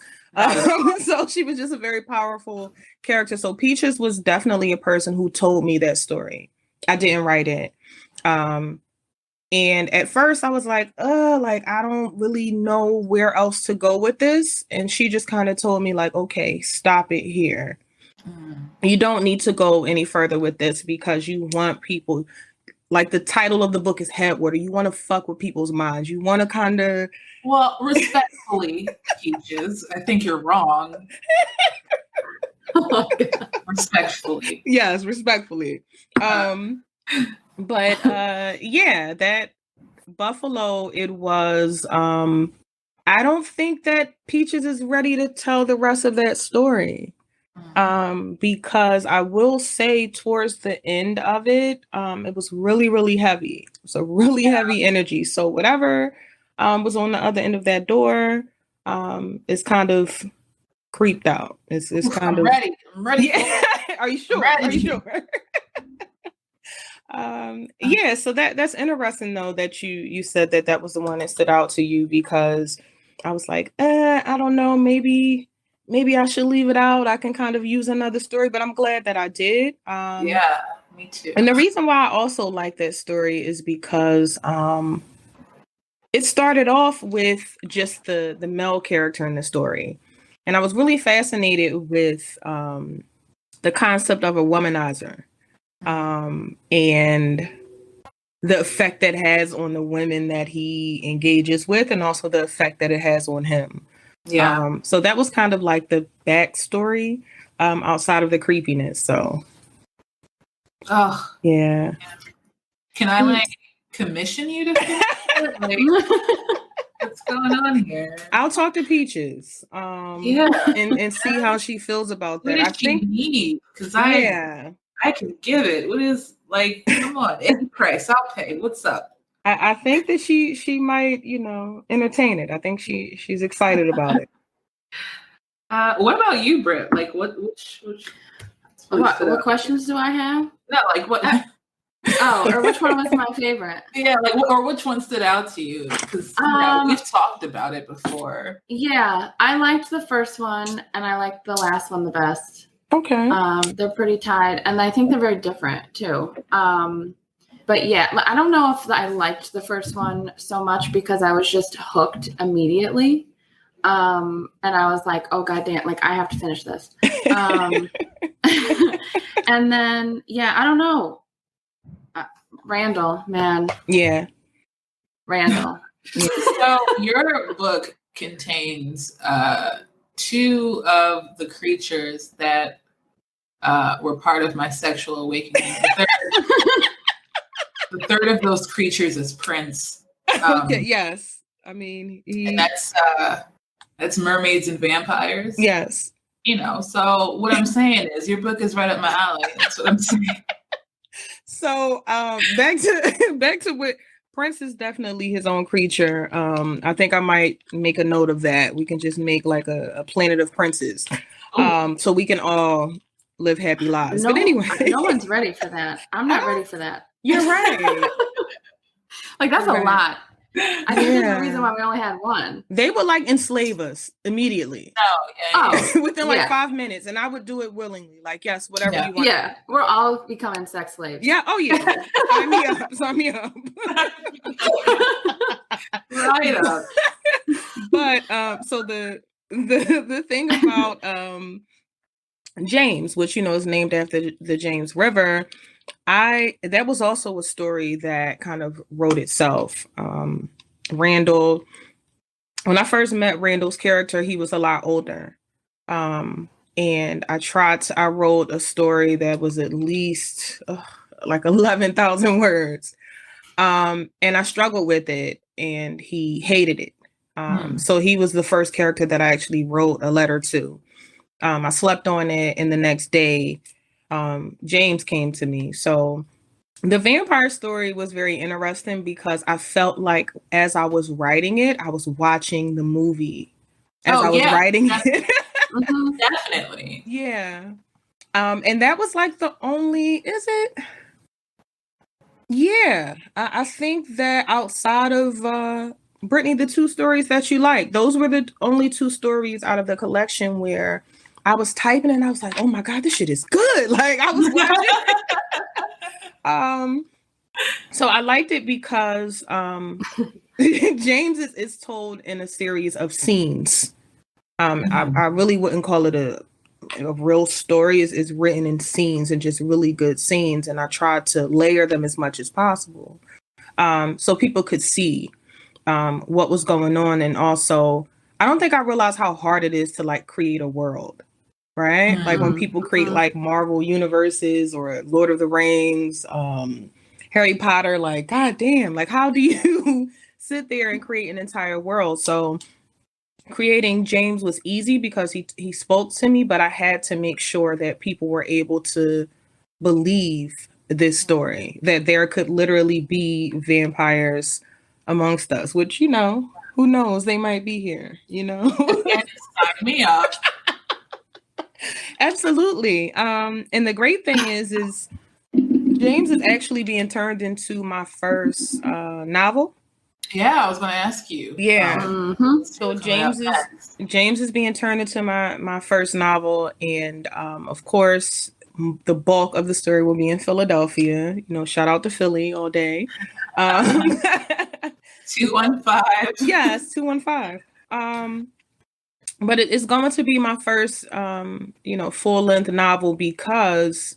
So she was just a very powerful character. So Peaches was definitely a person who told me that story. I didn't write it. And at first I was like, I don't really know where else to go with this. And she just kind of told me like, okay, stop it here. You don't need to go any further with this because you want people, like the title of the book is Headwater. You want to fuck with people's minds. You want to kind of. Well, respectfully, Peaches, I think you're wrong. Respectfully. Yes, respectfully. But yeah, that Buffalo, it was I don't think that Peaches is ready to tell the rest of that story. Because I will say towards the end of it, it was really, really heavy. It was a really heavy energy. So whatever was on the other end of that door is kind of creeped out. It's kind I'm ready. I'm ready. Yeah. Are you sure? Are you sure? Yeah, so that's interesting though that you said that was the one that stood out to you, because I was like, I don't know, maybe I should leave it out. I can kind of use another story, but I'm glad that I did. Yeah, me too. And the reason why I also like that story is because it started off with just the male character in the story. And I was really fascinated with the concept of a womanizer. And the effect that has on the women that he engages with, and also the effect that it has on him. Yeah. So that was kind of like the backstory outside of the creepiness. So, yeah. Can I like commission you to finish it? Like, what's going on here? I'll talk to Peaches. And see how she feels about that. What does she need? Because I can give it. What is, like, come on, any price, I'll pay. What's up? I think that she might, entertain it. I think she's excited about it. What about you, Britt? Like, which what questions do I have? No, like what? Or which one was my favorite? Yeah, like, or which one stood out to you? Because we've talked about it before. Yeah, I liked the first one, and I liked the last one the best. Okay. They're pretty tied, and I think they're very different too. But yeah, I don't know if I liked the first one so much because I was just hooked immediately. And I was like, oh goddamn, like I have to finish this. And then, yeah, I don't know. Randall, man. Yeah. Randall. So your book contains 2 of the creatures that were part of my sexual awakening. The third of those creatures is Prince. Okay, yes. I mean, and that's mermaids and vampires. Yes. So what I'm saying is your book is right up my alley. That's what I'm saying. So back to what Prince is definitely his own creature. I think I might make a note of that. We can just make like a planet of princes. So we can all live happy lives. But anyway. No one's ready for that. I'm not ready for that. You're right. Like that's a lot. I think there's a reason why we only had one. They would like enslave us immediately. Within like 5 minutes, and I would do it willingly. Like, yes, whatever you want. Yeah, we're all becoming sex slaves. Yeah. Oh yeah. Sign me up. Right up. But so the thing about James, which is named after the James River, that was also a story that kind of wrote itself. Randall, when I first met Randall's character, he was a lot older. And I wrote a story that was at least like 11,000 words. And I struggled with it, and he hated it. So he was the first character that I actually wrote a letter to. I slept on it, and the next day, James came to me. So the vampire story was very interesting because I felt like as I was writing it, I was watching the movie as I was writing it. Definitely. Yeah. And that was like the only, is it? Yeah. I think that outside of Brittany, the 2 stories that you like, those were the only 2 stories out of the collection where I was typing and I was like, oh my God, this shit is good. Like I was watching. So I liked it because James is told in a series of scenes. I really wouldn't call it a real story. Is written in scenes and just really good scenes. And I tried to layer them as much as possible. So people could see what was going on. And also, I don't think I realized how hard it is to like create a world, right? Like when people create like Marvel universes or Lord of the Rings, Harry Potter, like, God damn, like how do you sit there and create an entire world? So creating James was easy because he spoke to me, but I had to make sure that people were able to believe this story, that there could literally be vampires amongst us, which, you know, who knows, they might be here, you know. Sign me up. Absolutely. And the great thing is James is actually being turned into my first novel. Yeah, I was going to ask you. Yeah. So James is being turned into my first novel, and of course the bulk of the story will be in Philadelphia. You know, shout out to Philly all day. 215. Yes, 215. But it is going to be my first full-length novel because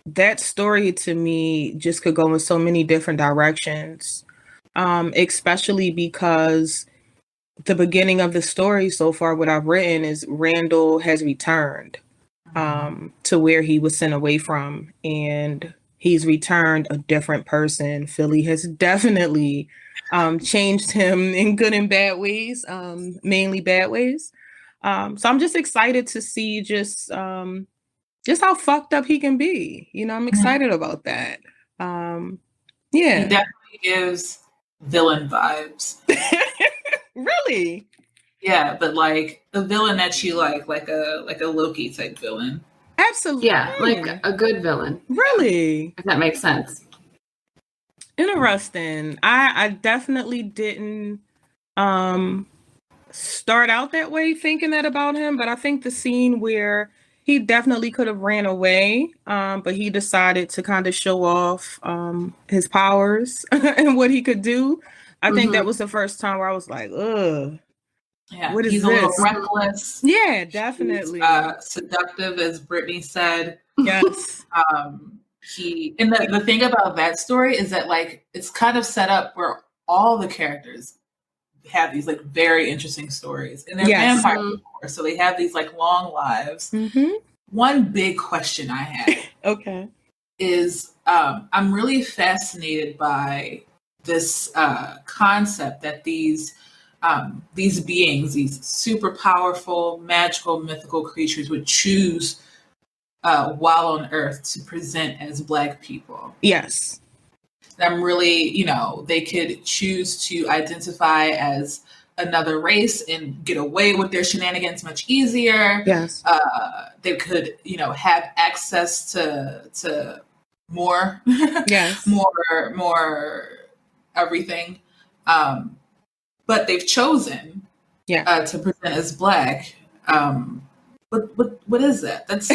that story to me just could go in so many different directions. Especially because the beginning of the story so far, what I've written is Randall has returned to where he was sent away from, and he's returned a different person. Philly has definitely changed him in good and bad ways, mainly bad ways. So I'm just excited to see just how fucked up he can be. You know, I'm excited about that. Yeah. He definitely gives villain vibes. Really? Yeah, but like a villain that you like a Loki type villain. Absolutely. Yeah, like a good villain. Really? If that makes sense. Interesting. I definitely didn't start out that way thinking that about him, but I think the scene where he definitely could have ran away, but he decided to kind of show off his powers and what he could do. I think that was the first time where I was like, ugh. Yeah, what is he's this? A little reckless. Yeah, definitely. He's, seductive, as Brittany said. Yes. The thing about that story is that like it's kind of set up where all the characters have these like very interesting stories, and they're vampires, before, so they have these like long lives. One big question I have is I'm really fascinated by this concept that these beings, these super powerful, magical, mythical creatures would choose while on Earth to present as Black people. Yes. I'm really, they could choose to identify as another race and get away with their shenanigans much easier. Yes. They could, have access to more, yes, more everything. But they've chosen to present as Black. What is that? That's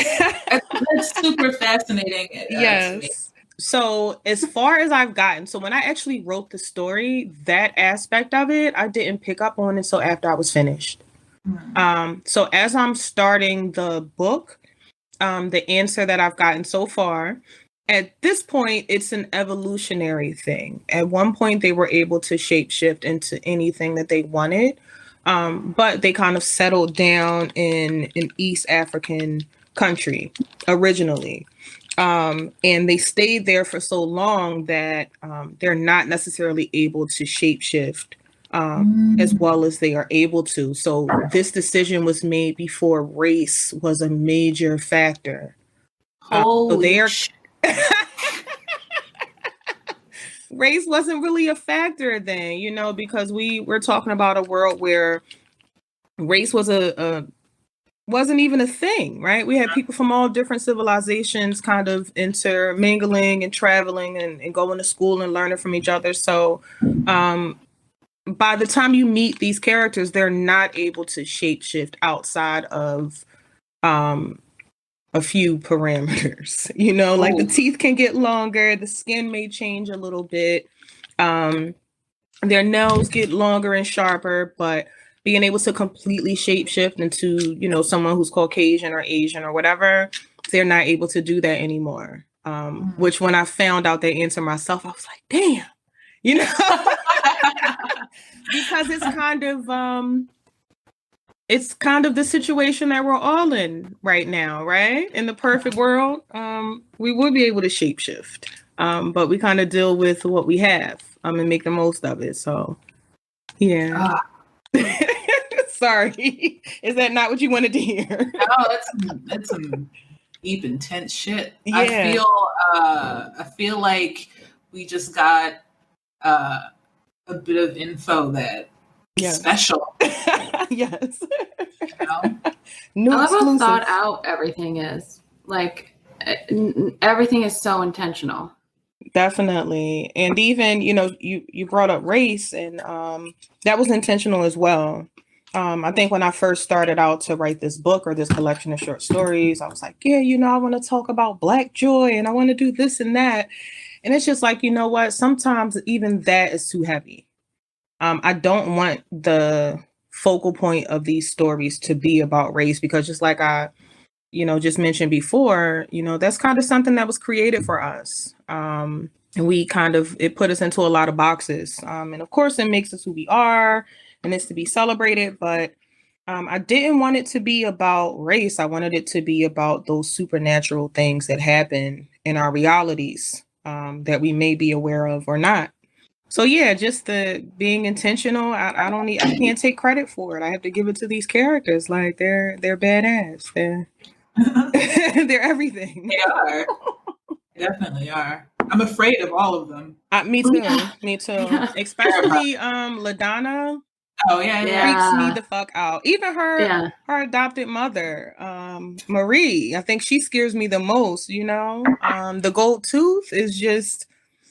super fascinating. Yes. So as far as I've gotten, so when I actually wrote the story, that aspect of it, I didn't pick up on until after I was finished. So as I'm starting the book, the answer that I've gotten so far, at this point, it's an evolutionary thing. At one point, they were able to shapeshift into anything that they wanted, but they kind of settled down in an East African country originally. And they stayed there for so long that they're not necessarily able to shapeshift as well as they are able to. So this decision was made before race was a major factor. So they are... Race wasn't really a factor then, because we're talking about a world where race was wasn't even a thing, right? We had people from all different civilizations kind of intermingling and traveling and going to school and learning from each other. So by the time you meet these characters, they're not able to shapeshift outside of a few parameters. You know, like the teeth can get longer, the skin may change a little bit, their nails get longer and sharper, but being able to completely shapeshift into, you know, someone who's Caucasian or Asian or whatever, they're not able to do that anymore. Which when I found out that answer myself, I was like, damn, you know, because it's kind of the situation that we're all in right now, right? In the perfect world, we would be able to shapeshift, but we kind of deal with what we have and make the most of it. So, yeah. Sorry, is that not what you wanted to hear? No, that's some deep, intense shit. Yeah. I feel like we just got a bit of info that is special. Yes. You know? I love how thought out everything is. Like everything is so intentional. Definitely. And even, you know, you brought up race, and that was intentional as well. I think when I first started out to write this book or this collection of short stories, I was like, yeah, you know, I want to talk about Black joy and I want to do this and that. And it's just like, you know what? Sometimes even that is too heavy. I don't want the focal point of these stories to be about race, because just like I, you know, just mentioned before, you know, that's kind of something that was created for us. And we it put us into a lot of boxes. And of course it makes us who we are and it's to be celebrated. But I didn't want it to be about race. I wanted it to be about those supernatural things that happen in our realities that we may be aware of or not. So yeah, just the being intentional. I can't take credit for it. I have to give it to these characters. Like they're badass. They're everything. They are. They definitely are. I'm afraid of all of them. Me too. Me too. Especially LaDonna. Oh yeah. Freaks me the fuck out. Even her adopted mother, Marie. I think she scares me the most. You know, the gold tooth is just.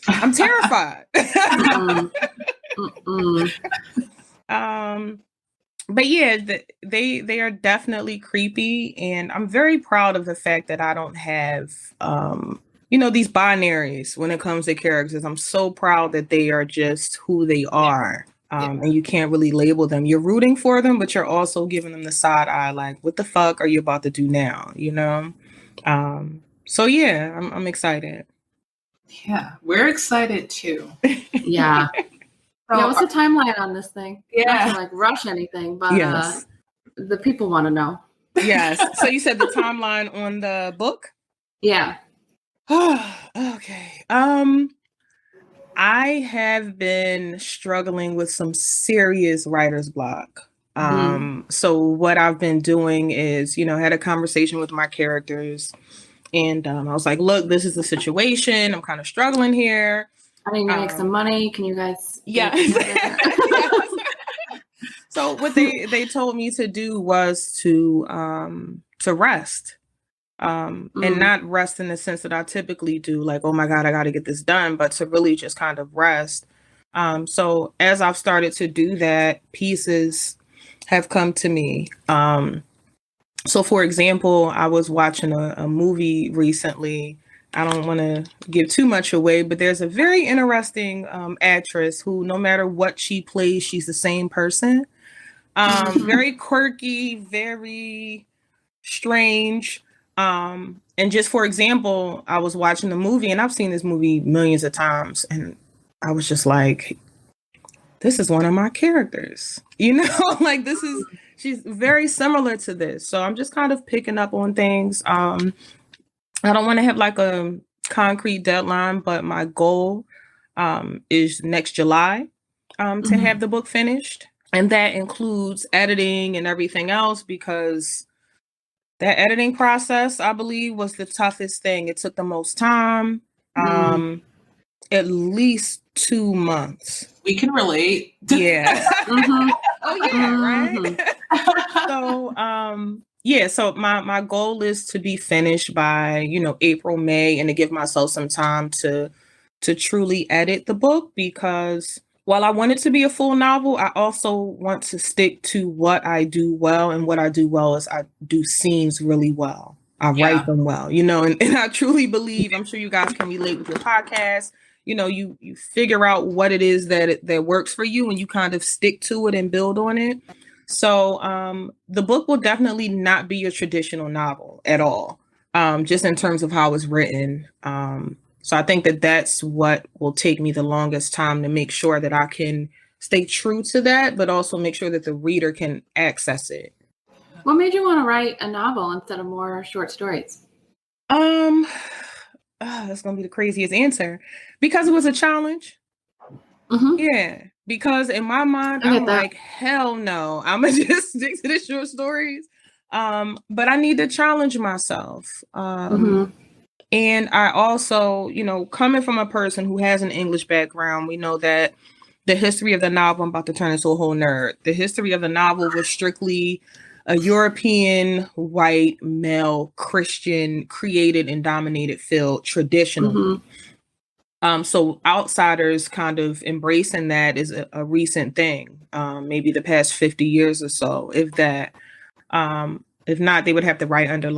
I'm terrified. But yeah, they are definitely creepy, and I'm very proud of the fact that I don't have you know, these binaries when it comes to characters. I'm so proud that they are just who they are. And you can't really label them. You're rooting for them, but you're also giving them the side eye, like, what the fuck are you about to do now? You know? So yeah, I'm excited. Yeah, we're excited too. Yeah. So, what's the timeline on this thing? Yeah. Not to like rush anything, but the people want to know. Yes. So you said the timeline on the book? Yeah. Okay. I have been struggling with some serious writer's block. So what I've been doing is, you know, I had a conversation with my characters. And I was like, look, this is the situation. I'm kind of struggling here. I need to make some money. Can you guys? Yeah. So what they told me to do was to rest. And not rest in the sense that I typically do, like, oh my God, I got to get this done, but to really just kind of rest. So as I've started to do that, pieces have come to me. So, for example, I was watching a movie recently. I don't want to give too much away, but there's a very interesting actress who, no matter what she plays, she's the same person. Very quirky, very strange. And just for example, I was watching the movie, and I've seen this movie millions of times, and I was just like, this is one of my characters, you know, like she's very similar to this. So I'm just kind of picking up on things. I don't want to have like a concrete deadline, but my goal is next July to have the book finished. And that includes editing and everything else, because that editing process, I believe, was the toughest thing. It took the most time, at least 2 months. We can relate. Yeah. Oh yeah, right. So so my goal is to be finished by, you know, April, May, and to give myself some time to truly edit the book, because while I want it to be a full novel, I also want to stick to what I do well. And what I do well is I do scenes really well. I write them well, and I truly believe, I'm sure you guys can relate with your podcast. You figure out what it is that works for you and you kind of stick to it and build on it. So the book will definitely not be a traditional novel at all, just in terms of how it's written. So I think that's what will take me the longest time to make sure that I can stay true to that, but also make sure that the reader can access it. What made you want to write a novel instead of more short stories? That's going to be the craziest answer. Because it was a challenge. Mm-hmm. Yeah. Because in my mind, I'm like, hell no. I'm going to just stick to the short stories. But I need to challenge myself. And I also, coming from a person who has an English background, we know that the history of the novel, I'm about to turn into a whole nerd. The history of the novel was strictly a European, white, male, Christian, created and dominated field traditionally. So outsiders kind of embracing that is a recent thing, maybe the past 50 years or so, if that. If not, they would have to write under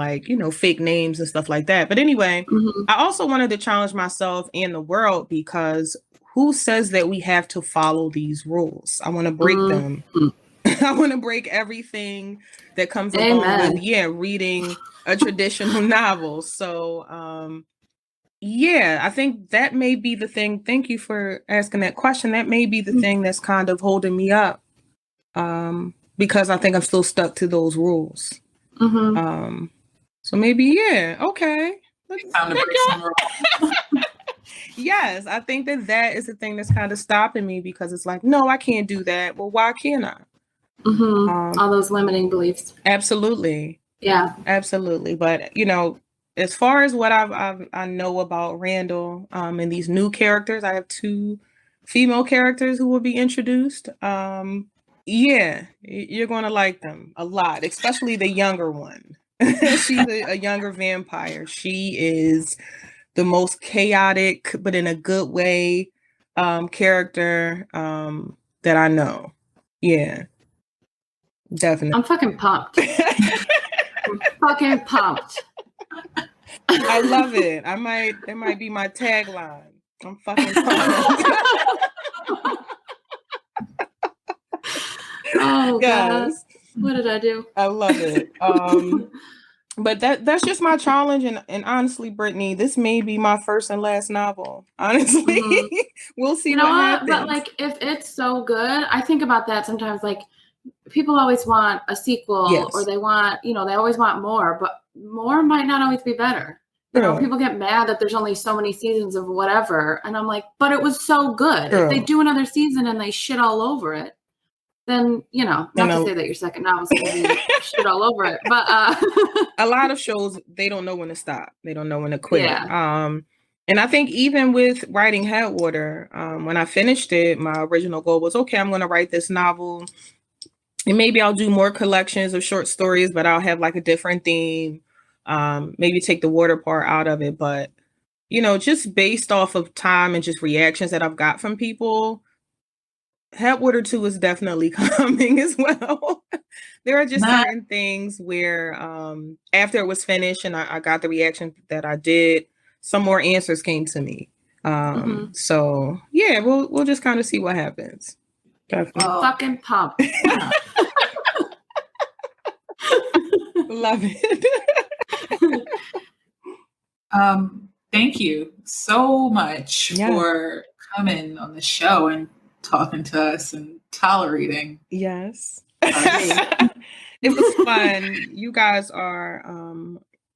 fake names and stuff like that. But anyway, I also wanted to challenge myself and the world because who says that we have to follow these rules? I want to break them. I want to break everything that comes along with, reading a traditional novel. So, I think that may be the thing. Thank you for asking that question. That may be the thing that's kind of holding me up. Because I think I'm still stuck to those rules. So maybe, okay. Yes, I think that is the thing that's kind of stopping me because it's like, no, I can't do that. Well, why can't I? All those limiting beliefs. Absolutely. Yeah. Absolutely. But, as far as what I know about Randall and these new characters, I have 2 female characters who will be introduced. You're going to like them a lot, especially the younger one. She's a younger vampire. She is the most chaotic, but in a good way, character that I know. Yeah, definitely. I'm fucking pumped. I'm fucking pumped. I love it. It might be my tagline. I'm fucking pumped. Oh, yes. God. What did I do? I love it. But that's just my challenge. And honestly, Brittany, this may be my first and last novel. Honestly, we'll see what happens. But if it's so good, I think about that sometimes. People always want a sequel or they want, they always want more, but more might not always be better. People get mad that there's only so many seasons of whatever. And I'm like, but it was so good. If they do another season and they shit all over it, then, not to say that your second novel's going to be shit all over it, but a lot of shows, they don't know when to stop. They don't know when to quit. Yeah. And I think even with writing Headwater, when I finished it, my original goal was, okay, I'm going to write this novel and maybe I'll do more collections of short stories, but I'll have a different theme. Maybe take the water part out of it. But, just based off of time and just reactions that I've got from people, Headwater 2 is definitely coming as well. There are just certain things where after it was finished and I got the reaction that I did, some more answers came to me. So we'll just kind of see what happens. Definitely. Fucking pump. Love it. Thank you so much for coming on the show and talking to us and tolerating. Yes. It was fun. You guys are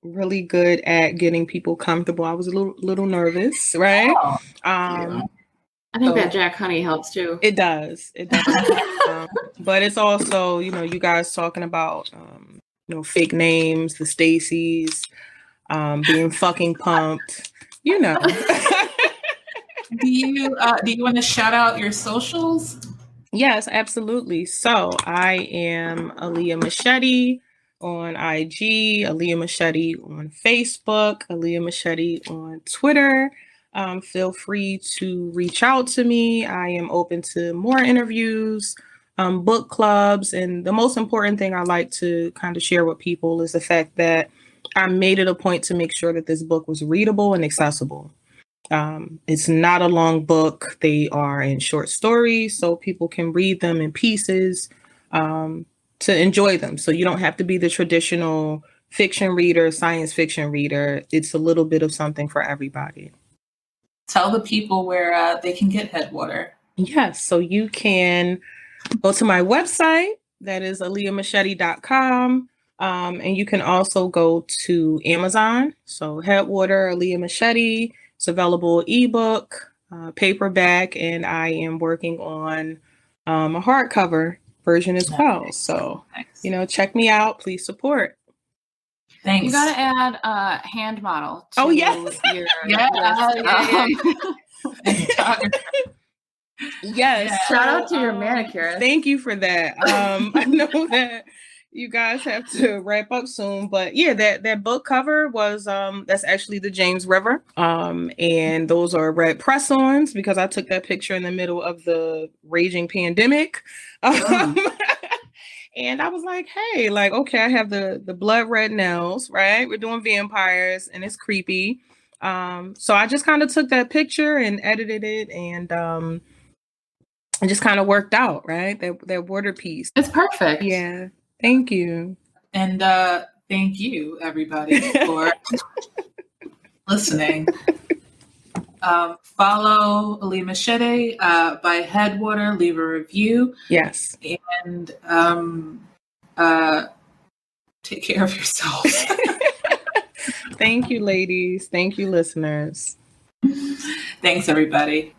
really good at getting people comfortable. I was a little nervous, right? I think that Jack Honey helps too. It does. But it's also, you guys talking about fake names, the Stacys, being fucking pumped, Do you want to shout out your socials? Yes, absolutely. So I am Aliyah Machete on IG, Aliyah Machete on Facebook, Aliyah Machete on Twitter. feel free to reach out to me. I am open to more interviews, book clubs. And the most important thing I like to kind of share with people is the fact that I made it a point to make sure that this book was readable and accessible. It's not a long book. They are in short stories, so people can read them in pieces to enjoy them. So you don't have to be the traditional fiction reader, science fiction reader. It's a little bit of something for everybody. Tell the people where they can get Headwater. Yes, so you can go to my website, that is aliyahmachete.com. And you can also go to Amazon. So Headwater, Aliyah Machete. It's available ebook, paperback, and I am working on a hardcover version as well. So, check me out. Please support. Thanks. You got to add hand model to yes. your Yes. Shout out to your manicurist. Thank you for that. I know that you guys have to wrap up soon, but yeah, that book cover was that's actually the James River. And those are red press-ons because I took that picture in the middle of the raging pandemic. And I was like, hey, okay, I have the blood red nails, right? We're doing vampires and it's creepy. So I just kind of took that picture and edited it, and it just kind of worked out, right? That water piece. It's perfect. Yeah. Thank you. And thank you, everybody, for listening. Follow Aliyah Machete by Headwater. Leave a review. Yes. And take care of yourselves. Thank you, ladies. Thank you, listeners. Thanks, everybody.